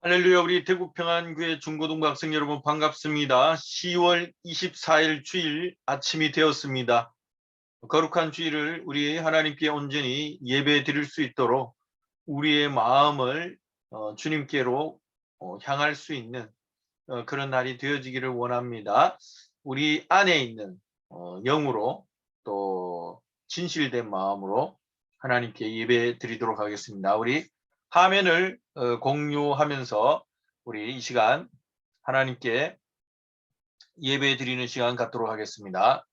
할렐루야. 우리 대구평안교회 중고등부 학생 여러분 반갑습니다. 10월 24일 주일 아침이 되었습니다. 거룩한 주일을 우리 하나님께 온전히 예배 드릴 수 있도록 우리의 마음을 주님께로 향할 수 있는 그런 날이 되어지기를 원합니다. 우리 안에 있는 영으로 또 진실된 마음으로 하나님께 예배 드리도록 하겠습니다. 우리 화면을 공유하면서 우리 이 시간 하나님께 예배 드리는 시간 갖도록 하겠습니다.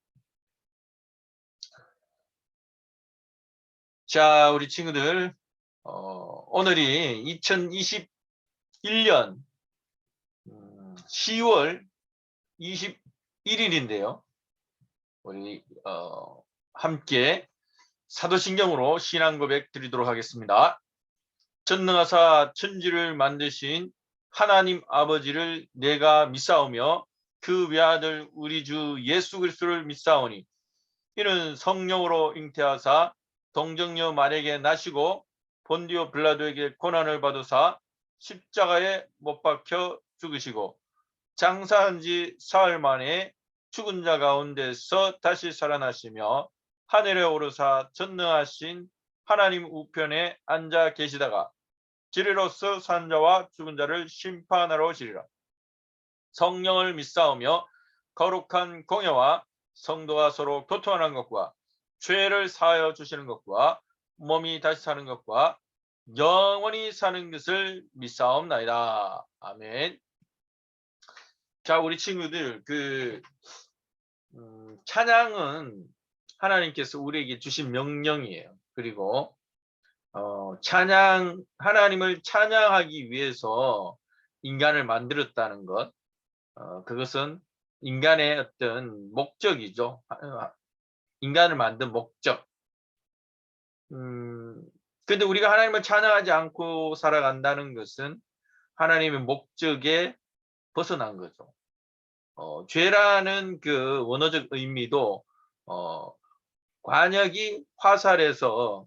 자, 우리 친구들, 오늘이 2021년 10월 21일인데요. 우리 함께 사도신경으로 신앙 고백 드리도록 하겠습니다. 전능하사 천지를 만드신 하나님 아버지를 내가 믿사오며 그 외아들 우리 주 예수 그리스도를 믿사오니 이는 성령으로 잉태하사 동정녀 마리아에게 나시고 본디오 빌라도에게 고난을 받으사 십자가에 못 박혀 죽으시고 장사한 지 사흘 만에 죽은 자 가운데서 다시 살아나시며 하늘에 오르사 전능하신 하나님 우편에 앉아 계시다가 지리로서 산 자와 죽은 자를 심판하러 오시리라. 성령을 믿사오며 거룩한 공예와 성도가 서로 교통하는 것과 죄를 사하여 주시는 것과 몸이 다시 사는 것과 영원히 사는 것을 믿사옵나이다. 아멘. 자, 우리 친구들, 찬양은 하나님께서 우리에게 주신 명령이에요. 그리고 하나님을 찬양하기 위해서 인간을 만들었다는 것, 그것은 인간의 어떤 목적이죠. 인간을 만든 목적. 근데 우리가 하나님을 찬양하지 않고 살아간다는 것은 하나님의 목적에 벗어난 거죠. 죄라는 그 원어적 의미도 관역이 화살에서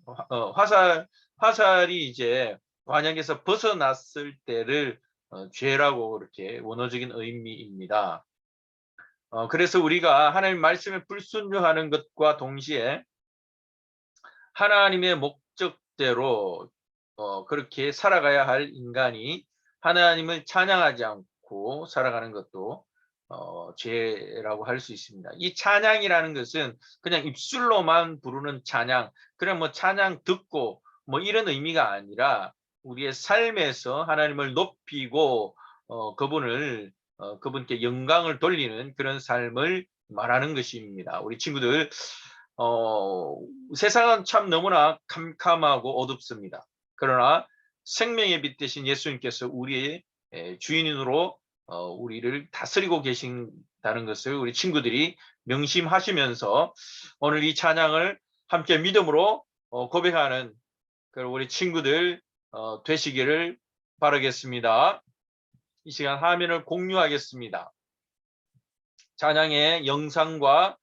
화살이 이제 관역에서 벗어났을 때를 죄라고 이렇게 원어적인 의미입니다. 그래서 우리가 하나님 말씀에 불순종하는 것과 동시에 하나님의 목적대로 그렇게 살아가야 할 인간이 하나님을 찬양하지 않고 살아가는 것도 죄라고 할 수 있습니다. 이 찬양이라는 것은 그냥 입술로만 부르는 찬양, 그냥 뭐 찬양 듣고 뭐 이런 의미가 아니라 우리의 삶에서 하나님을 높이고 그분께 영광을 돌리는 그런 삶을 말하는 것입니다. 우리 친구들, 세상은 참 너무나 캄캄하고 어둡습니다. 그러나 생명의 빛 대신 예수님께서 우리의 주인으로 우리를 다스리고 계신다는 것을 우리 친구들이 명심하시면서 오늘 이 찬양을 함께 믿음으로 고백하는 우리 친구들 되시기를 바라겠습니다. 이 시간 화면을 공유하겠습니다. 찬양의 영상과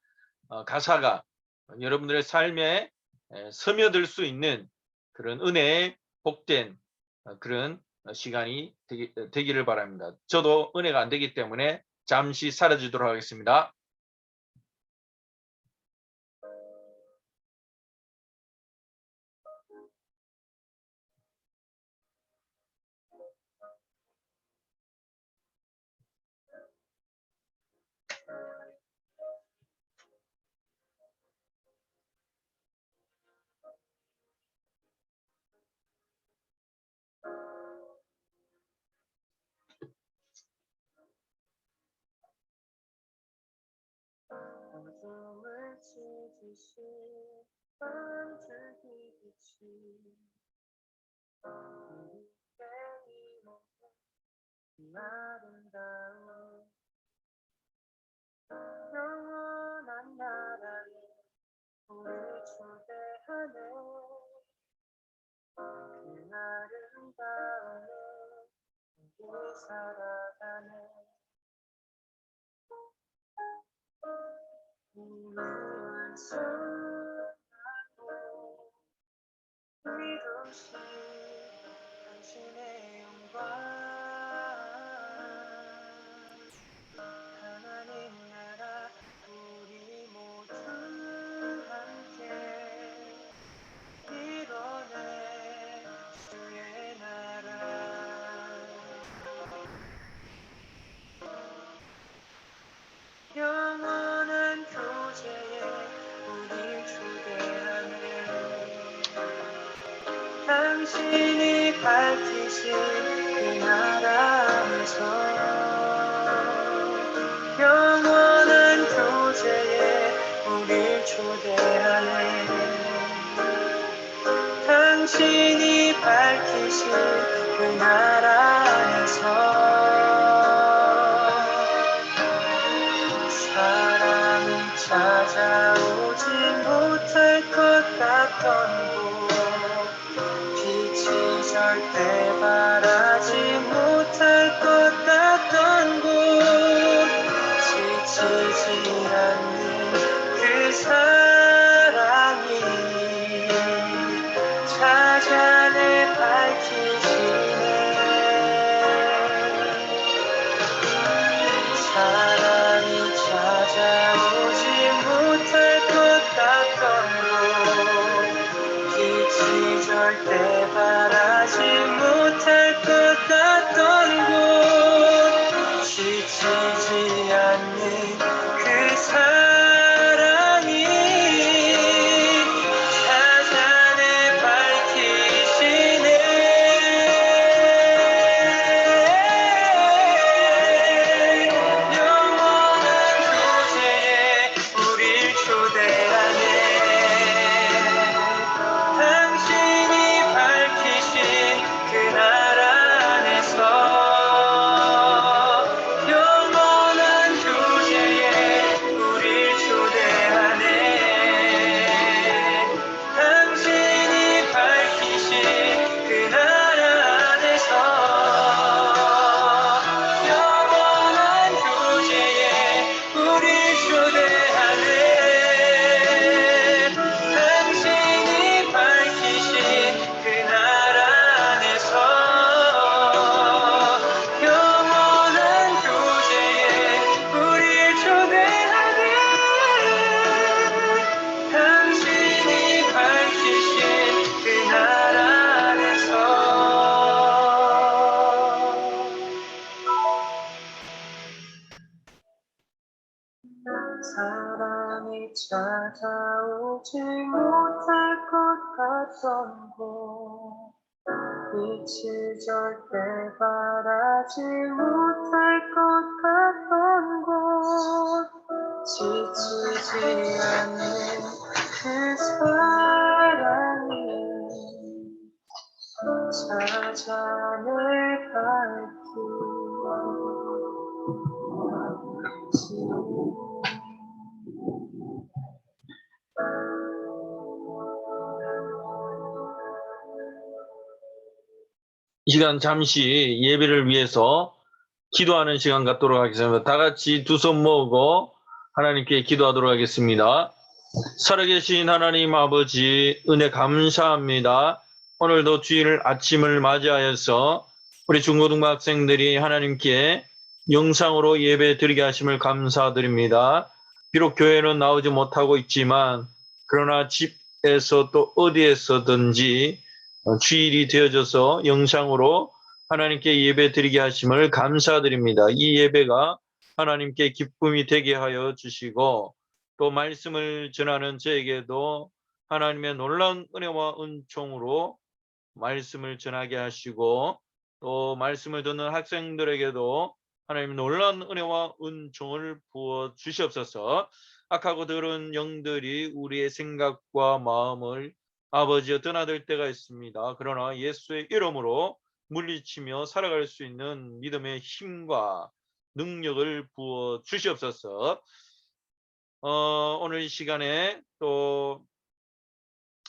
가사가 여러분들의 삶에 스며들 수 있는 그런 은혜에 복된 그런 시간이 되기를 바랍니다. 저도 은혜가 안 되기 때문에 잠시 사라지도록 하겠습니다. 어둠을 찢으신 반짝이 빛이 우리의 이름은 아름다운 영원한 나라에 우리 초대하네. 그 아름다움에 우리 살아가네. 무한 순간도 이루신 당신의 영광 당신이 밝히신 그 나라에서 영원한 교제에 우릴 초대하네. 당신이 밝히신 그 나라에서 사랑이 찾아오지 못할 것 같던 곳, 빛이 절대 바라지 못할 것 같던 곳, 지치지 않는 그 사랑이 찾아내 밝히시네. 사랑이 찾아오지 못할 것 같던 곳, 빛이 절대 바라지 못할 것 같던 곳, 지치지 않는 그 사랑이 찾아내 밝히시네. 영원한 교제에 우릴 초대하네. 당신이 밝히신 그 나라 안에서 영원한 교제에 우릴 초대하네. 당신이 밝히신 그 나라 안에서 영원한 교제에 우릴 초대하네. 당신이 밝히신 그 나라 안에서 영원한 교제에 우릴 초대하네. 당신이 밝히신 그 나라 안에서 사랑이 찾아오지 못할 것 같던 곳, 빛이 절대 바라지 못할 것 같던 곳, 지치지 않는 그 사랑이 찾아내 밝히시네. 이 시간 잠시 예배를 위해서 기도하는 시간 갖도록 하겠습니다. 다 같이 두 손 모으고 하나님께 기도하도록 하겠습니다. 살아계신 하나님 아버지, 은혜 감사합니다. 오늘도 주일 아침을 맞이하여서 우리 중고등부 학생들이 하나님께 영상으로 예배 드리게 하심을 감사드립니다. 비록 교회는 나오지 못하고 있지만 그러나 집에서 또 어디에서든지 주일이 되어져서 영상으로 하나님께 예배 드리게 하심을 감사드립니다. 이 예배가 하나님께 기쁨이 되게 하여 주시고 또 말씀을 전하는 저에게도 하나님의 놀라운 은혜와 은총으로 말씀을 전하게 하시고 또 말씀을 듣는 학생들에게도 하나님의 놀라운 은혜와 은총을 부어 주시옵소서. 악하고 더러운 영들이 우리의 생각과 마음을 아버지여 드나들 때가 있습니다. 그러나 예수의 이름으로 물리치며 살아갈 수 있는 믿음의 힘과 능력을 부어 주시옵소서. 오늘 이 시간에 또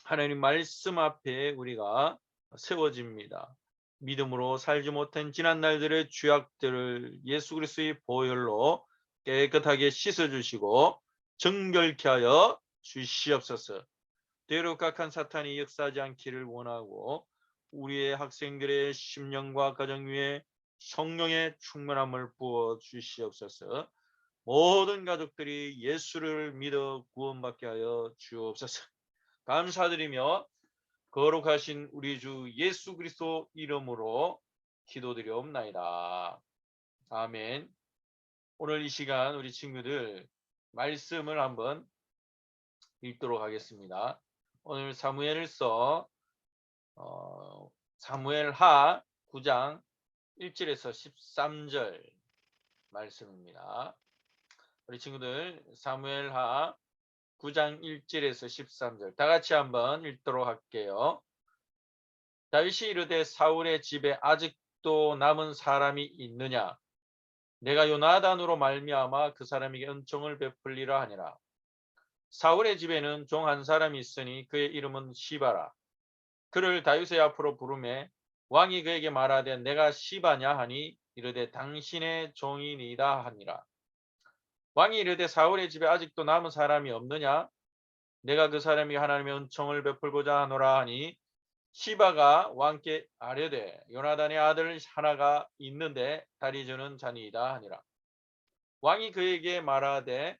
하나님 말씀 앞에 우리가 세워집니다. 믿음으로 살지 못한 지난 날들의 죄악들을 예수 그리스도의 보혈로 깨끗하게 씻어주시고 정결케 하여 주시옵소서. 대륙각한 사탄이 역사하지 않기를 원하고 우리의 학생들의 심령과 가정 위에 성령의 충만함을 부어 주시옵소서. 모든 가족들이 예수를 믿어 구원받게 하여 주옵소서. 감사드리며 거룩하신 우리 주 예수 그리스도 이름으로 기도드리옵나이다. 아멘. 오늘 이 시간 우리 친구들 말씀을 한번 읽도록 하겠습니다. 오늘 사무엘서 사무엘하 9장 1절에서 13절 말씀입니다. 우리 친구들 사무엘하 9장 1절에서 13절 다 같이 한번 읽도록 할게요. 다윗이 이르되 사울의 집에 아직도 남은 사람이 있느냐? 내가 요나단으로 말미암아 그 사람에게 은총을 베풀리라 하니라. 사울의 집에는 종 한 사람이 있으니 그의 이름은 시바라. 그를 다윗의 앞으로 부르매 왕이 그에게 말하되 내가 시바냐 하니 이르되 당신의 종이니이다 하니라. 왕이 이르되 사울의 집에 아직도 남은 사람이 없느냐? 내가 그 사람이 하나님의 은총을 베풀고자 하노라 하니 시바가 왕께 아뢰되 요나단의 아들 하나가 있는데 다리 저는 자니이다 하니라. 왕이 그에게 말하되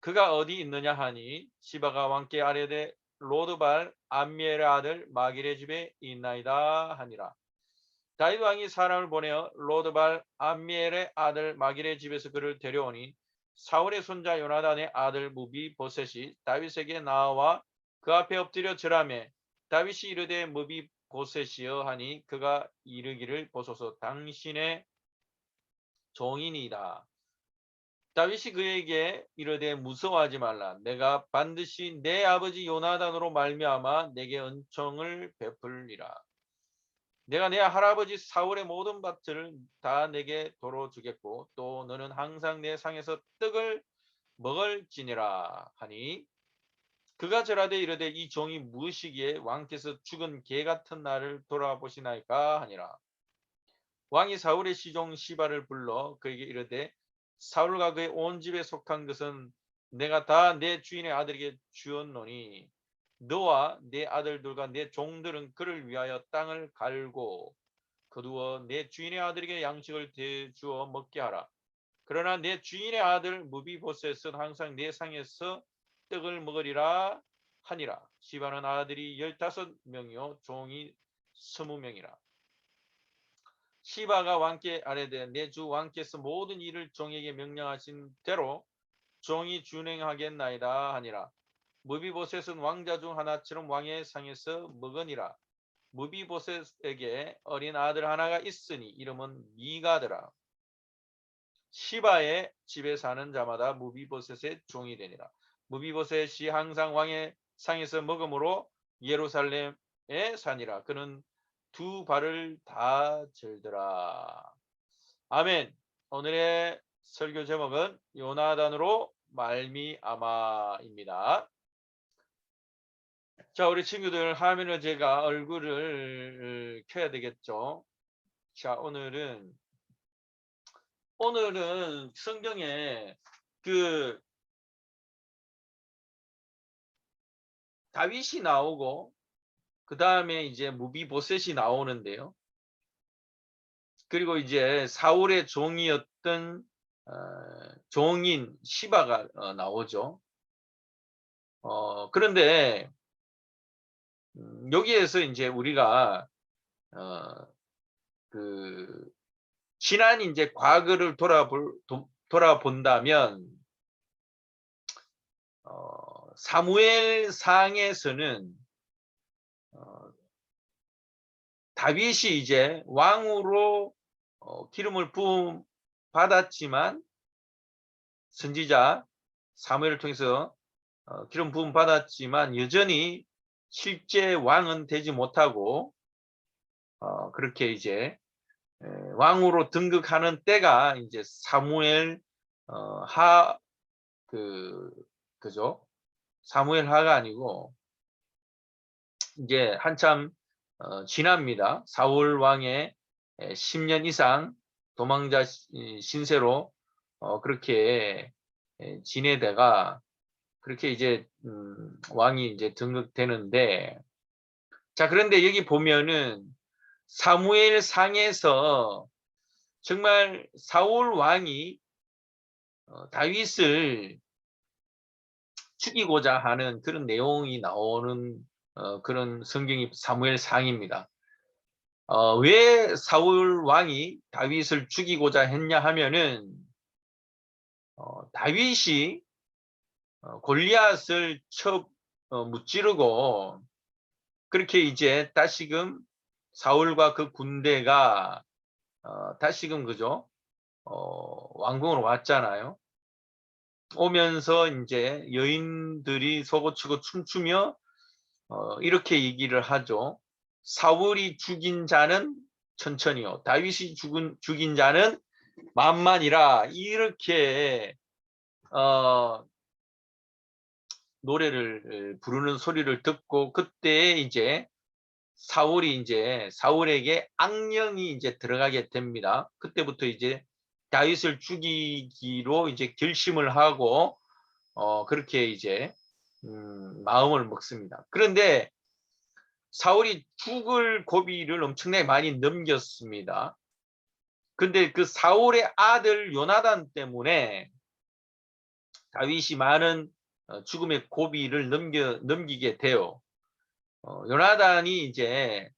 그가 어디 있느냐 하니 시바가 왕께 아뢰되 로드발 암미엘의 아들 마길의 집에 있나이다 하니라. 다윗 왕이 사람을 보내어 로드발 암미엘의 아들 마길의 집에서 그를 데려오니 사울의 손자 요나단의 아들 무비보셋이 다윗에게 나와 그 앞에 엎드려 절하매 다윗이 이르되 무비보셋이여 하니 그가 이르기를 보소서 당신의 종이니이다. 다윗이 그에게 이르되 무서워하지 말라. 내가 반드시 내 아버지 요나단으로 말미암아 내게 은총을 베풀리라. 내가 내 할아버지 사울의 모든 밭을 다 내게 도로 주겠고 또 너는 항상 내 상에서 떡을 먹을지니라 하니 그가 절하되 이르되 이 종이 무엇이기에 왕께서 죽은 개 같은 나를 돌아보시나이까 하니라. 왕이 사울의 시종 시바를 불러 그에게 이르되 사울과 그의 온 집에 속한 것은 내가 다 내 주인의 아들에게 주었노니 너와 내 아들들과 내 종들은 그를 위하여 땅을 갈고 거두어 내 주인의 아들에게 양식을 대주어 먹게 하라. 그러나 내 주인의 아들 무비보셋은 항상 내 상에서 떡을 먹으리라 하니라. 시바는 아들이 15명이요 종이 20명이라. 시바가 왕께 아뢰되 내 주 왕께서 모든 일을 종에게 명령하신 대로 종이 준행하겠나이다 하니라. 무비보셋은 왕자 중 하나처럼 왕의 상에서 먹으니라. 무비보셋에게 어린 아들 하나가 있으니 이름은 미가더라. 시바의 집에 사는 자마다 무비보셋의 종이 되니라. 무비보셋이 항상 왕의 상에서 먹음으로 예루살렘에 사니라. 그는 두 발을 다 절더라. 아멘. 오늘의 설교 제목은 요나단으로 말미암아입니다. 자, 우리 친구들 화면을 제가 얼굴을 켜야 되겠죠. 자, 오늘은 성경에 그 다윗이 나오고 그 다음에 이제 무비보셋이 나오는데요. 그리고 이제 사울의 종이었던 종인 시바가 나오죠. 그런데 여기에서 이제 우리가 그 지난 이제 과거를 돌아본다면 사무엘상에서는 다윗이 이제 왕으로 기름을 부음 받았지만 선지자 사무엘을 통해서 기름 부음 받았지만 여전히 실제 왕은 되지 못하고 그렇게 이제 왕으로 등극하는 때가 이제 사무엘 그죠? 사무엘 하가 아니고 이제 한참 지납니다. 사울 왕의 10년 이상 도망자 신세로 그렇게 지내다가 그렇게 이제 왕이 이제 등극되는데, 자, 그런데 여기 보면은 사무엘 상에서 정말 사울 왕이 다윗을 죽이고자 하는 그런 내용이 나오는 그런 성경이 사무엘 상입니다. 왜 사울 왕이 다윗을 죽이고자 했냐 하면은 다윗이 골리앗을 무찌르고 그렇게 이제 다시금 사울과 그 군대가 다시금 그죠? 왕궁으로 왔잖아요. 오면서 이제 여인들이 속옷치고 춤추며 이렇게 얘기를 하죠. 사울이 죽인 자는 천천히요, 다윗이 죽인 자는 만만이라. 이렇게 노래를 부르는 소리를 듣고, 그때 이제 사울에게 악령이 이제 들어가게 됩니다. 그때부터 이제 다윗을 죽이기로 이제 결심을 하고 그렇게 이제 마음을 먹습니다. 그런데 사울이 죽을 고비를 엄청나게 많이 넘겼습니다. 근데 그 사울의 아들 요나단 때문에 다윗이 많은 죽음의 고비를 넘기게 돼요. 요나단이 이제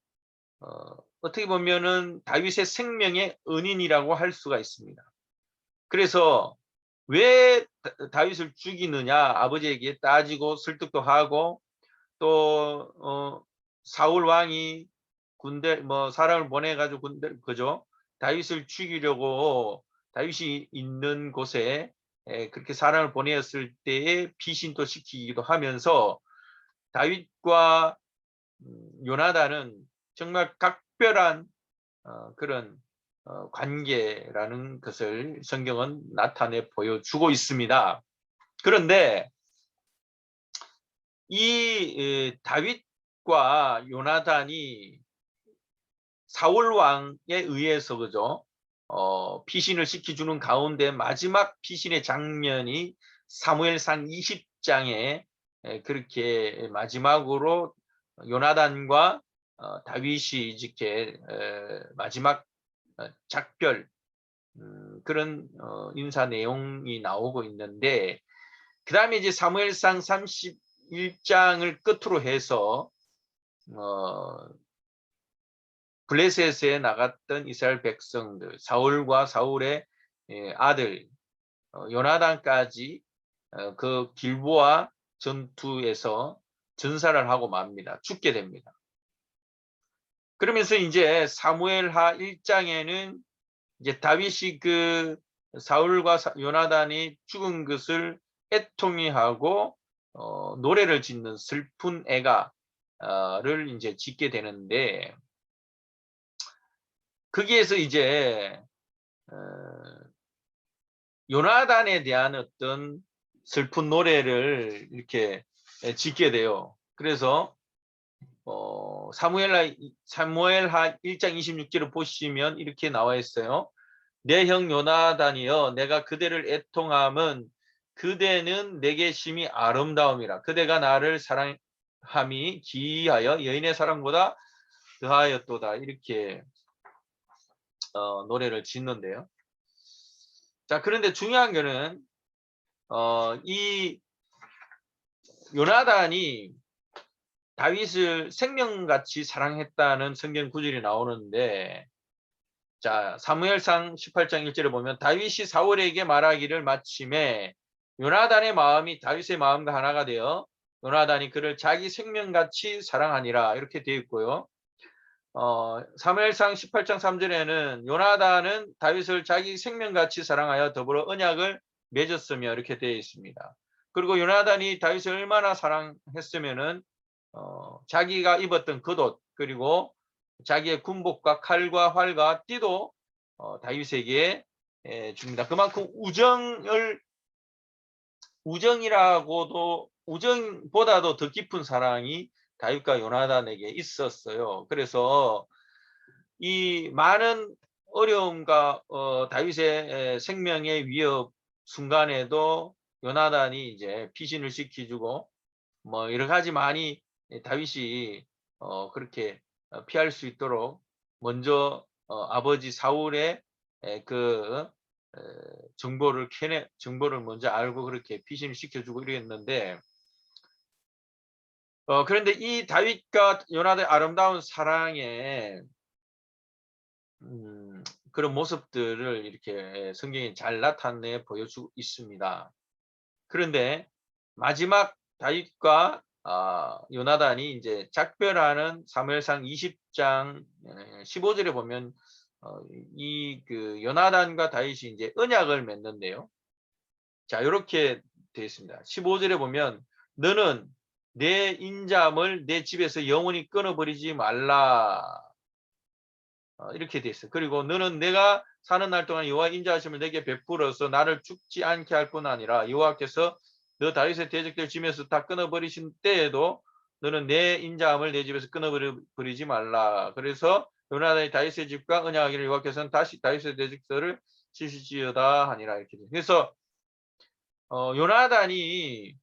어떻게 보면은 다윗의 생명의 은인이라고 할 수가 있습니다. 그래서 왜 다윗을 죽이느냐, 아버지에게 따지고 설득도 하고, 또 사울 왕이 군대 사람을 보내가지고 군대 그죠? 다윗을 죽이려고 다윗이 있는 곳에 그렇게 사람을 보내었을 때에 피신도 시키기도 하면서 다윗과 요나단은 정말 각별한 그런 관계라는 것을 성경은 나타내 보여주고 있습니다. 그런데 이 다윗과 요나단이 사울 왕에 의해서 그죠? 피신을 시켜주는 가운데 마지막 피신의 장면이 사무엘상 20장에 그렇게 마지막으로 요나단과 다윗이 이렇게 마지막 작별 그런 인사 내용이 나오고 있는데, 그 다음에 이제 사무엘상 31장을 끝으로 해서 블레셋에 나갔던 이스라엘 백성들, 사울과 사울의 아들 요나단까지 그 길보아 전투에서 전사를 하고 맙니다. 죽게 됩니다. 그러면서 이제 사무엘하 1장에는 이제 다윗이 그 사울과 요나단이 죽은 것을 애통해 하고 노래를 짓는 슬픈 애가를 이제 짓게 되는데, 거기에서 이제 요나단에 대한 어떤 슬픈 노래를 이렇게 짓게 돼요. 그래서 사무엘하 1장 26절을 보시면 이렇게 나와 있어요. 내 형 요나단이여, 내가 그대를 애통함은 그대는 내게 심히 아름다움이라. 그대가 나를 사랑함이 기이하여 여인의 사랑보다 더하였도다. 이렇게 노래를 짓는데요. 자, 그런데 중요한 거는 이 요나단이 다윗을 생명같이 사랑했다는 성경 구절이 나오는데, 자, 사무엘상 18장 1절에 보면 다윗이 사울에게 말하기를 마침에 요나단의 마음이 다윗의 마음과 하나가 되어 요나단이 그를 자기 생명같이 사랑하니라. 이렇게 되어 있고요. 사무엘상 18장 3절에는 요나단은 다윗을 자기 생명같이 사랑하여 더불어 언약을 맺었으며, 이렇게 되어 있습니다. 그리고 요나단이 다윗을 얼마나 사랑했으면은 자기가 입었던 겉옷, 그리고 자기의 군복과 칼과 활과 띠도 다윗에게 줍니다. 그만큼 우정보다도 더 깊은 사랑이 다윗과 요나단에게 있었어요. 그래서 이 많은 어려움과 다윗의 생명의 위협 순간에도 요나단이 이제 피신을 시켜주고 뭐 여러 가지 많이 다윗이 그렇게 피할 수 있도록 먼저 아버지 사울의 그 정보를 먼저 알고 그렇게 피신을 시켜주고 이랬는데, 그런데 이 다윗과 요나단의 아름다운 사랑의 그런 모습들을 이렇게 성경이 잘 나타내 보여주고 있습니다. 그런데 마지막 다윗과 요나단이 이제 작별하는 사무엘상 20장 15절에 보면 이 그 요나단과 다윗이 이제 언약을 맺는데요. 자, 이렇게 되어 있습니다. 15절에 보면 너는 내 인자함을 내 집에서 영원히 끊어버리지 말라. 이렇게 되어 있어요. 그리고 너는 내가 사는 날 동안 여호와의 인자하심을 내게 베풀어서 나를 죽지 않게 할 뿐 아니라 여호와께서 너 다윗의 대적들 집에서 다 끊어버리신 때에도 너는 내 인자함을 내 집에서 끊어버리지 말라. 그래서 요나단이 다윗의 집과 언약하기를 여호와께서는 다시 다윗의 대적들을 치실지어다 하니라. 이렇게 돼요. 그래서 요나단이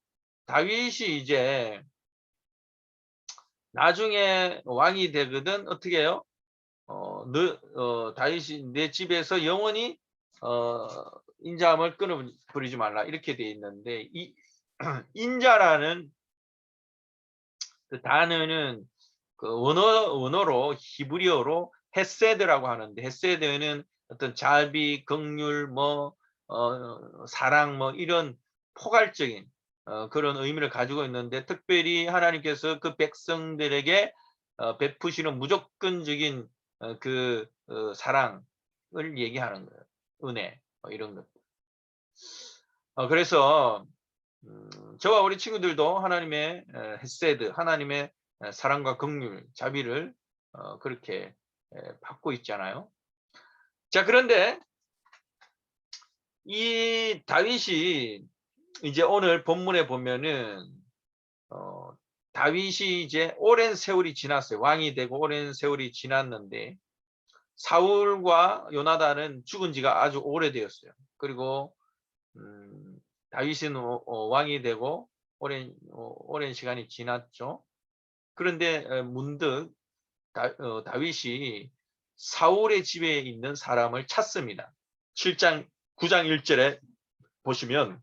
다윗이 이제 나중에 왕이 되거든 어떻게 해요? 다윗이 내 집에서 영원히 인자함을 끊어버리지 말라 이렇게 돼 있는데 이 인자라는 그 단어는 그 원어로 히브리어로 헤세드라고 하는데 헤세드는 어떤 자비, 긍휼, 사랑 이런 포괄적인 그런 의미를 가지고 있는데 특별히 하나님께서 그 백성들에게 베푸시는 무조건적인 사랑을 얘기하는 거예요. 은혜 이런 것. 그래서 저와 우리 친구들도 하나님의 헤세드, 하나님의 사랑과 긍휼, 자비를 그렇게 받고 있잖아요. 자, 그런데 이 다윗이 이제 오늘 본문에 보면은 다윗이 이제 오랜 세월이 지났어요. 왕이 되고 오랜 세월이 지났는데 사울과 요나단은 죽은 지가 아주 오래되었어요. 그리고 다윗은 왕이 되고 오랜 시간이 지났죠. 그런데 문득 다윗이 사울의 집에 있는 사람을 찾습니다. 9장 1절에 보시면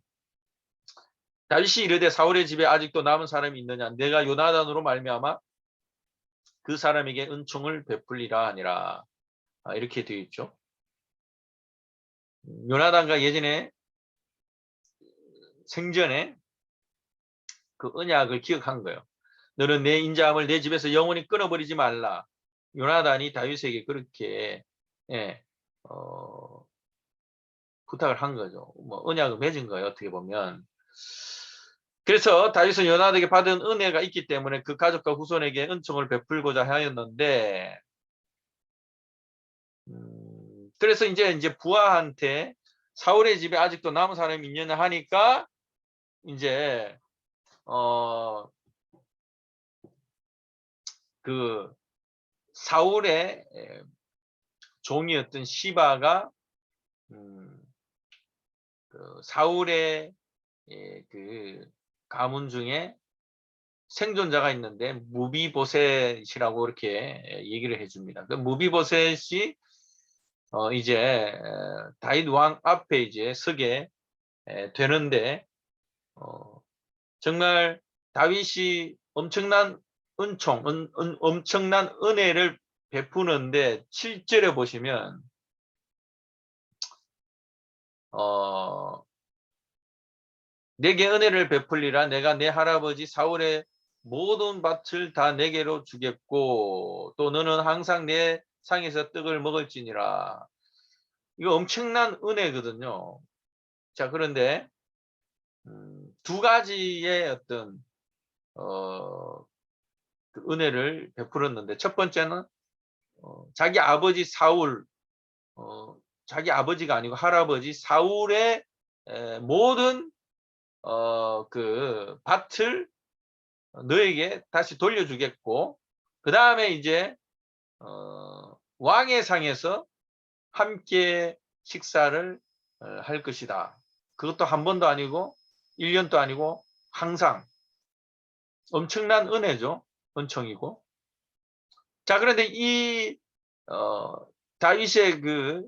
다윗이 이르되 사울의 집에 아직도 남은 사람이 있느냐 내가 요나단으로 말미암아 그 사람에게 은총을 베풀리라 하니라. 이렇게 되어 있죠. 요나단과 예전에 생전에 그 언약을 기억한 거예요. 너는 내 인자함을 내 집에서 영원히 끊어버리지 말라. 요나단이 다윗에게 그렇게 부탁을 한 거죠. 언약을 맺은 거예요. 어떻게 보면. 그래서 다윗은 요나단에게 받은 은혜가 있기 때문에 그 가족과 후손에게 은총을 베풀고자 하였는데 그래서 이제 부하한테 사울의 집에 아직도 남은 사람이 있느냐 하니까 이제 그 사울의 종이었던 시바가 그 사울의 그 가문 중에 생존자가 있는데 무비보셋이라고 이렇게 얘기를 해줍니다. 그 무비보셋이 이제 다윗 왕 앞에 이제 서게 되는데 정말 다윗이 엄청난 은총, 엄청난 은혜를 베푸는데 7절에 보시면 내게 은혜를 베풀리라 내가 내 할아버지 사울의 모든 밭을 다 내게로 주겠고 또 너는 항상 내 상에서 떡을 먹을지니라. 이거 엄청난 은혜거든요. 자, 그런데 두 가지의 어떤 그 은혜를 베풀었는데 첫 번째는 자기 아버지 사울 자기 아버지가 아니고 할아버지 사울의 모든 그 밭을 너에게 다시 돌려주겠고 그 다음에 이제 왕의 상에서 함께 식사를 할 것이다. 그것도 한 번도 아니고 1년도 아니고 항상. 엄청난 은혜죠. 은총이고. 자, 그런데 이 다윗의 그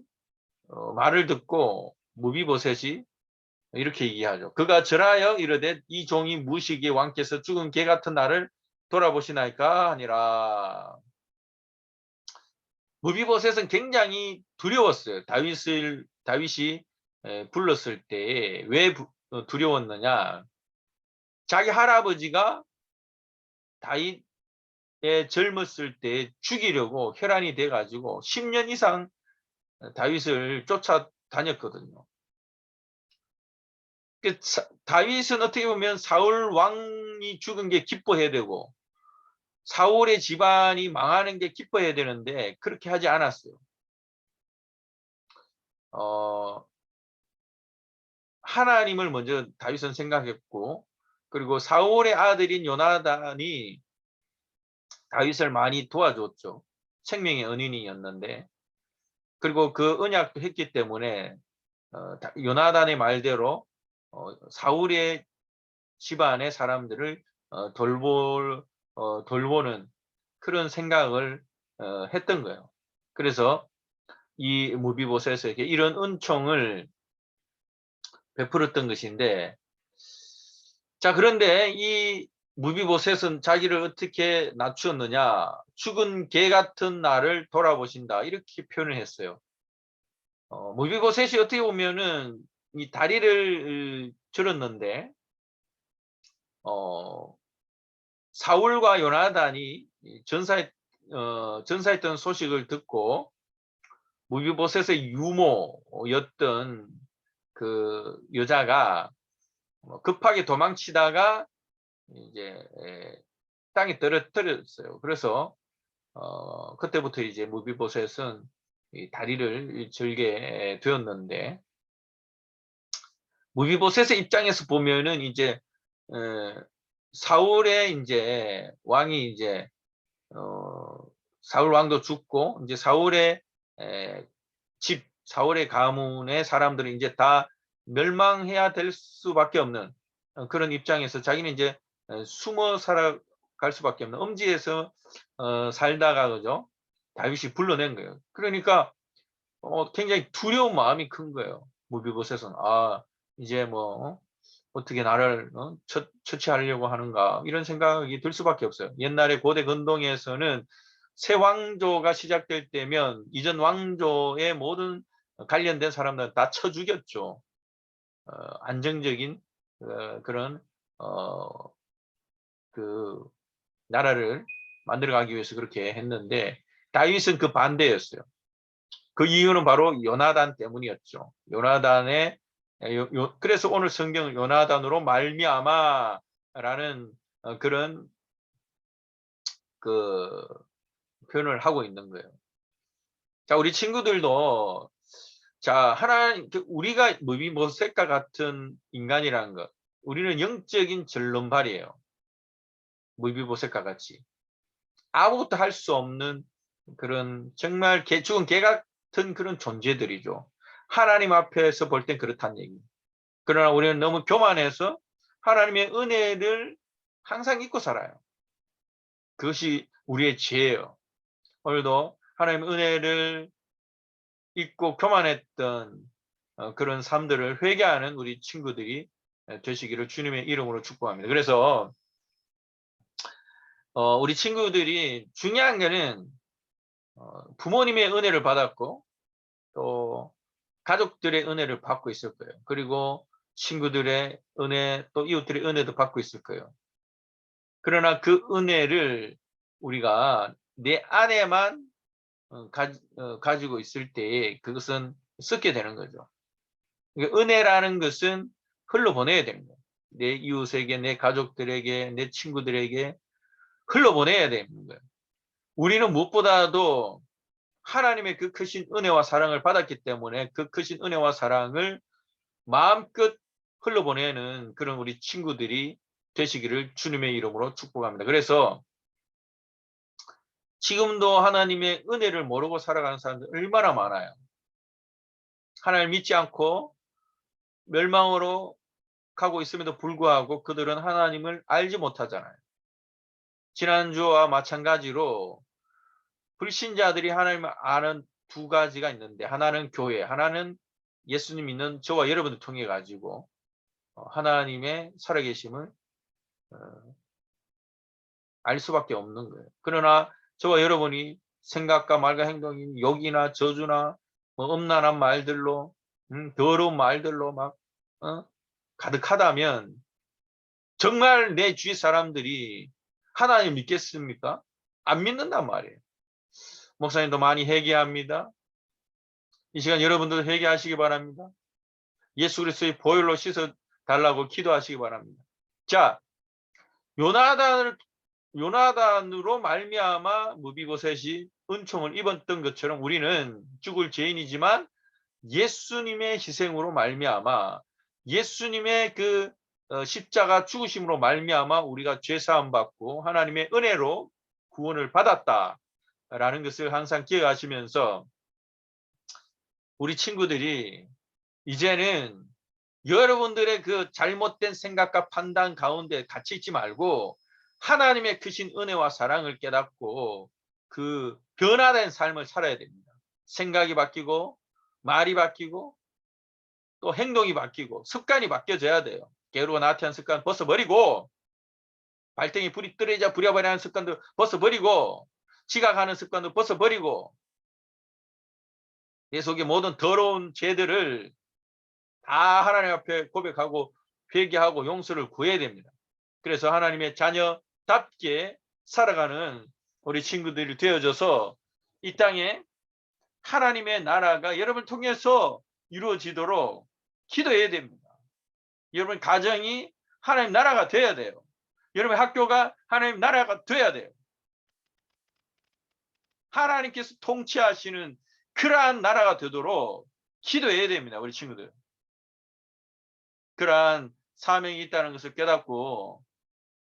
말을 듣고 무비보셋이 이렇게 얘기하죠. 그가 절하여 이르되 이 종이 무시기에 왕께서 죽은 개 같은 나를 돌아보시나이까 하니라. 무비보셋은 굉장히 두려웠어요. 다윗이 불렀을 때 왜 두려웠느냐? 자기 할아버지가 다윗의 젊었을 때 죽이려고 혈안이 돼 가지고 10년 이상 다윗을 쫓아다녔거든요. 다윗은 어떻게 보면 사울 왕이 죽은 게 기뻐해야 되고 사울의 집안이 망하는 게 기뻐해야 되는데 그렇게 하지 않았어요. 하나님을 먼저 다윗은 생각했고, 그리고 사울의 아들인 요나단이 다윗을 많이 도와줬죠. 생명의 은인이었는데, 그리고 그 언약도 했기 때문에 요나단의 말대로 사울의 집안의 사람들을 돌보는 그런 생각을 했던 거예요. 그래서 이 무비보셋에게 이런 은총을 베풀었던 것인데, 자, 그런데 이 무비보셋은 자기를 어떻게 낮추었느냐? 죽은 개 같은 나를 돌아보신다, 이렇게 표현을 했어요. 무비보셋이 어떻게 보면은 이 다리를 절었는데 사울과 요나단이 전사했던 소식을 듣고 무비보셋의 유모였던 그 여자가 급하게 도망치다가 이제 땅에 떨어뜨렸어요. 그래서 그때부터 이제 무비보셋은 이 다리를 절게 되었는데, 무비보셋의 입장에서 보면은 이제 사울의 이제 왕이 이제 사울 왕도 죽고 이제 사울의 사울의 가문의 사람들이 이제 다 멸망해야 될 수밖에 없는 그런 입장에서 자기는 이제 숨어 살아갈 수밖에 없는 음지에서 살다가, 그죠? 다윗이 불러낸 거예요. 그러니까 굉장히 두려운 마음이 큰 거예요. 무비보셋은 이제 뭐 어떻게 나를 처치하려고 하는가, 이런 생각이 들 수밖에 없어요. 옛날에 고대 근동에서는 새 왕조가 시작될 때면 이전 왕조의 모든 관련된 사람들은 다 쳐 죽였죠. 안정적인 그런 그 나라를 만들어가기 위해서 그렇게 했는데, 다윗은 그 반대였어요. 그 이유는 바로 요나단 때문이었죠. 요나단의 그래서 오늘 성경은 요나단으로 말미암아라는 그런 그 표현을 하고 있는 거예요. 자, 우리 친구들도, 자, 하나님, 우리가 무비보셋과 같은 인간이라는 것, 우리는 영적인 절름발이에요. 무비보셋과 같이 아무것도 할 수 없는 그런 정말 죽은 개 같은 그런 존재들이죠. 하나님 앞에서 볼 땐 그렇다는 얘기입니다. 그러나 우리는 너무 교만해서 하나님의 은혜를 항상 잊고 살아요. 그것이 우리의 죄예요. 오늘도 하나님의 은혜를 잊고 교만했던 그런 삶들을 회개하는 우리 친구들이 되시기를 주님의 이름으로 축복합니다. 그래서 우리 친구들이 중요한 거는 부모님의 은혜를 받았고 또 가족들의 은혜를 받고 있을 거예요. 그리고 친구들의 은혜, 또 이웃들의 은혜도 받고 있을 거예요. 그러나 그 은혜를 우리가 내 안에만 가지고 있을 때 그것은 썩게 되는 거죠. 그러니까 은혜라는 것은 흘러보내야 되는 거예요. 내 이웃에게, 내 가족들에게, 내 친구들에게 흘러보내야 되는 거예요. 우리는 무엇보다도 하나님의 그 크신 은혜와 사랑을 받았기 때문에 그 크신 은혜와 사랑을 마음껏 흘러보내는 그런 우리 친구들이 되시기를 주님의 이름으로 축복합니다. 그래서 지금도 하나님의 은혜를 모르고 살아가는 사람들 얼마나 많아요. 하나님을 믿지 않고 멸망으로 가고 있음에도 불구하고 그들은 하나님을 알지 못하잖아요. 지난주와 마찬가지로 불신자들이 하나님을 아는 두 가지가 있는데, 하나는 교회, 하나는 예수님 믿는 저와 여러분을 통해 가지고 하나님의 살아계심을 알 수밖에 없는 거예요. 그러나 저와 여러분이 생각과 말과 행동이 욕이나 저주나 음란한 말들로 더러운 말들로 막 가득하다면 정말 내 주위 사람들이 하나님 믿겠습니까? 안 믿는단 말이에요. 목사님도 많이 회개합니다. 이 시간 여러분들도 회개하시기 바랍니다. 예수 그리스도의 보혈로 씻어 달라고 기도하시기 바랍니다. 자, 요나단으로 말미암아 무비보셋이 은총을 입었던 것처럼 우리는 죽을 죄인이지만 예수님의 희생으로 말미암아 예수님의 그 십자가 죽으심으로 말미암아 우리가 죄 사함 받고 하나님의 은혜로 구원을 받았다라는 것을 항상 기억하시면서 우리 친구들이 이제는 여러분들의 그 잘못된 생각과 판단 가운데 갇혀 있지 말고 하나님의 크신 은혜와 사랑을 깨닫고 그 변화된 삶을 살아야 됩니다. 생각이 바뀌고 말이 바뀌고 또 행동이 바뀌고 습관이 바뀌어져야 돼요. 게으르고 나태한 습관 벗어버리고 발등에 불이 떨어지자 부랴부랴하는 습관도 벗어버리고 지각하는 습관도 벗어버리고 내 속의 모든 더러운 죄들을 다 하나님 앞에 고백하고 회개하고 용서를 구해야 됩니다. 그래서 하나님의 자녀답게 살아가는 우리 친구들이 되어져서 이 땅에 하나님의 나라가 여러분을 통해서 이루어지도록 기도해야 됩니다. 여러분 가정이 하나님 나라가 돼야 돼요. 여러분 학교가 하나님 나라가 돼야 돼요. 하나님께서 통치하시는 그러한 나라가 되도록 기도해야 됩니다. 우리 친구들. 그러한 사명이 있다는 것을 깨닫고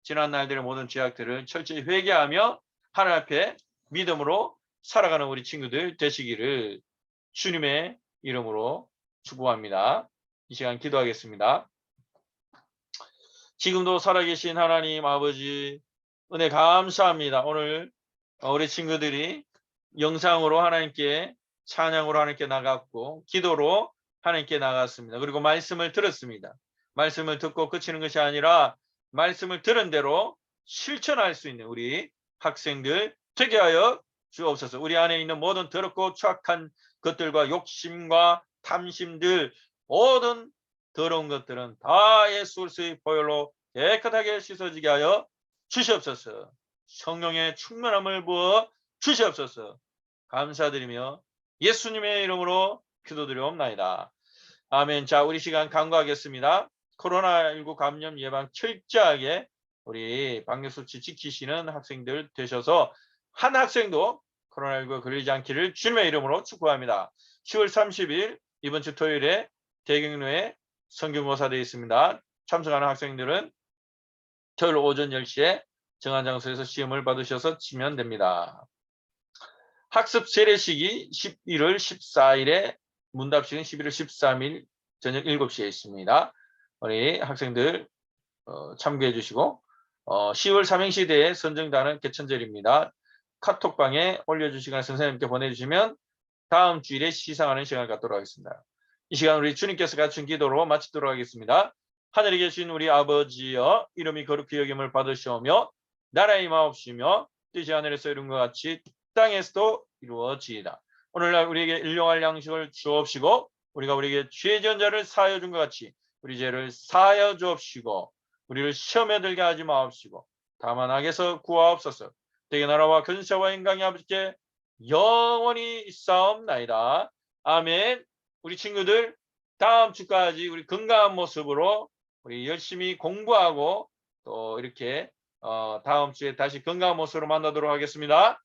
지난 날들의 모든 죄악들을 철저히 회개하며 하나님 앞에 믿음으로 살아가는 우리 친구들 되시기를 주님의 이름으로 축복합니다. 이 시간 기도하겠습니다. 지금도 살아계신 하나님 아버지 은혜 감사합니다. 오늘 우리 친구들이 영상으로 하나님께 찬양으로 하나님께 나갔고 기도로 하나님께 나갔습니다. 그리고 말씀을 들었습니다. 말씀을 듣고 그치는 것이 아니라 말씀을 들은 대로 실천할 수 있는 우리 학생들 되게 하여 주옵소서. 우리 안에 있는 모든 더럽고 추악한 것들과 욕심과 탐심들 모든 더러운 것들은 다 예수 그리스도의 보혈로 깨끗하게 씻어지게 하여 주시옵소서. 성령의 충만함을 부어 주시옵소서. 감사드리며 예수님의 이름으로 기도드리옵나이다. 아멘. 자, 우리 시간 간구하겠습니다. 코로나19 감염 예방 철저하게 우리 방역수칙 지키시는 학생들 되셔서 한 학생도 코로나19 걸리지 않기를 주님의 이름으로 축복합니다. 10월 30일 이번 주 토요일에 대경로에 성경고사 되어 있습니다. 참석하는 학생들은 토요일 오전 10시에 정한 장소에서 시험을 받으셔서 치면 됩니다. 학습 세례식이 11월 14일에 문답식은 11월 13일 저녁 7시에 있습니다. 우리 학생들 참고해 주시고 10월 삼행시대의 선정단은 개천절입니다. 카톡방에 올려주시거나 선생님께 보내주시면 다음 주일에 시상하는 시간을 갖도록 하겠습니다. 이 시간 우리 주님께서 갖춘 기도로 마치도록 하겠습니다. 하늘에 계신 우리 아버지여 이름이 거룩히 여김을 받으시오며 나라의 마옵시며 뜻이 하늘에서 이룬 것 같이 땅에서도 이루어지이다. 오늘날 우리에게 일용할 양식을 주옵시고 우리가 우리에게 죄 지은 자를 사하여 준 것 같이 우리 죄를 사하여 주옵시고 우리를 시험에 들게 하지 마옵시고 다만 악에서 구하옵소서. 대개 나라와 근세와 인강이 아버지께 영원히 있사옵나이다. 아멘. 우리 친구들 다음 주까지 우리 건강한 모습으로 우리 열심히 공부하고 또 이렇게 다음 주에 다시 건강한 모습으로 만나도록 하겠습니다.